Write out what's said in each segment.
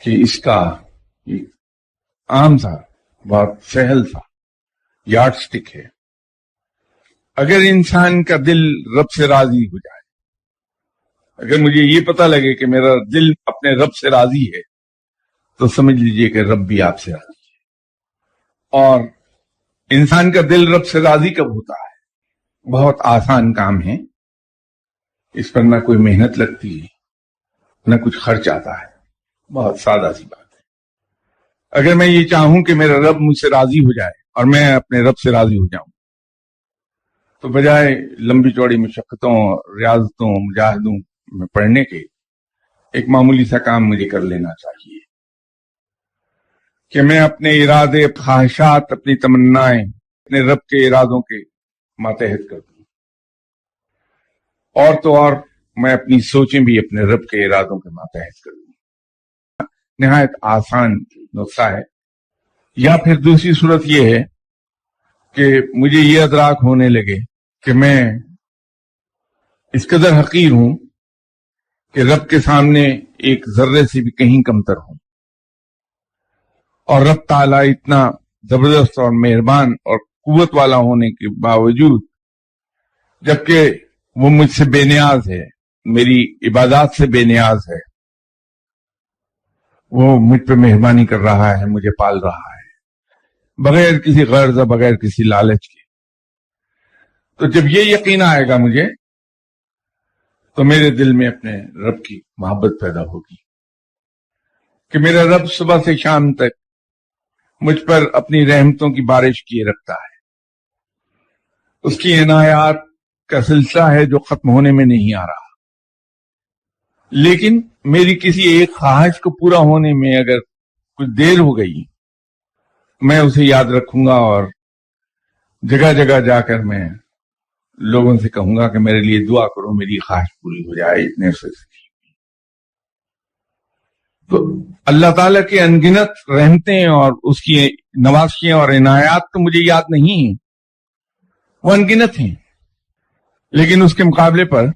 کہ اس کا ایک عام سا بہت سہل سا یارڈ سٹک ہے. اگر انسان کا دل رب سے راضی ہو جائے، اگر مجھے یہ پتہ لگے کہ میرا دل اپنے رب سے راضی ہے، تو سمجھ لیجئے کہ رب بھی آپ سے راضی ہے. اور انسان کا دل رب سے راضی کب ہوتا ہے؟ بہت آسان کام ہے، اس پر نہ کوئی محنت لگتی ہے، نہ کچھ خرچ آتا ہے، بہت سادہ سی بات ہے. اگر میں یہ چاہوں کہ میرا رب مجھ سے راضی ہو جائے اور میں اپنے رب سے راضی ہو جاؤں، تو بجائے لمبی چوڑی مشقتوں، ریاضتوں، مجاہدوں میں پڑھنے کے، ایک معمولی سا کام مجھے کر لینا چاہیے کہ میں اپنے ارادے، خواہشات، اپنی تمنائیں اپنے رب کے ارادوں کے ماتحت کر دوں، اور تو اور میں اپنی سوچیں بھی اپنے رب کے ارادوں کے ماتحت کر دوں. نہایت آسان نسخہ ہے. یا پھر دوسری صورت یہ ہے کہ مجھے یہ ادراک ہونے لگے کہ میں اس قدر حقیر ہوں کہ رب کے سامنے ایک ذرے سے بھی کہیں کمتر ہوں، اور رب تعالیٰ اتنا زبردست اور مہربان اور قوت والا ہونے کے باوجود، جبکہ وہ مجھ سے بے نیاز ہے، میری عبادات سے بے نیاز ہے، وہ مجھ پہ مہربانی کر رہا ہے، مجھے پال رہا ہے بغیر کسی غرض، بغیر کسی لالچ کے. تو جب یہ یقین آئے گا مجھے، تو میرے دل میں اپنے رب کی محبت پیدا ہوگی کہ میرا رب صبح سے شام تک مجھ پر اپنی رحمتوں کی بارش کیے رکھتا ہے. اس کی عنایات کا سلسلہ ہے جو ختم ہونے میں نہیں آ رہا. لیکن میری کسی ایک خواہش کو پورا ہونے میں اگر کچھ دیر ہو گئی، میں اسے یاد رکھوں گا اور جگہ جگہ جا کر میں لوگوں سے کہوں گا کہ میرے لیے دعا کرو، میری خواہش پوری ہو جائے اتنے سے. تو اللہ تعالیٰ کے انگنت رحمتیں اور اس کی نوازشیں اور عنایات تو مجھے یاد نہیں ہیں، وہ انگنت ہیں، لیکن اس کے مقابلے پر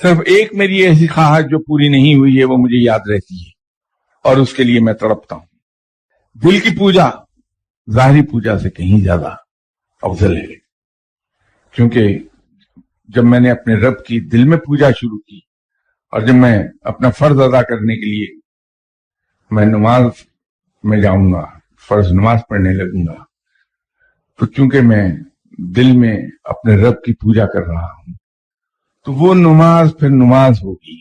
صرف ایک میری ایسی خواہش جو پوری نہیں ہوئی ہے وہ مجھے یاد رہتی ہے، اور اس کے لیے میں تڑپتا ہوں. دل کی پوجا ظاہری پوجا سے کہیں زیادہ افضل ہے، کیونکہ جب میں نے اپنے رب کی دل میں پوجا شروع کی، اور جب میں اپنا فرض ادا کرنے کے لیے میں نماز میں جاؤں گا، فرض نماز پڑھنے لگوں گا، تو چونکہ میں دل میں اپنے رب کی پوجا کر رہا ہوں، تو وہ نماز پھر نماز ہوگی،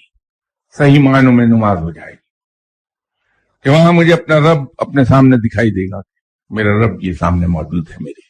صحیح معنوں میں نماز ہو جائے گی، کہ وہاں مجھے اپنا رب اپنے سامنے دکھائی دے گا. میرا رب یہ سامنے موجود ہے میرے.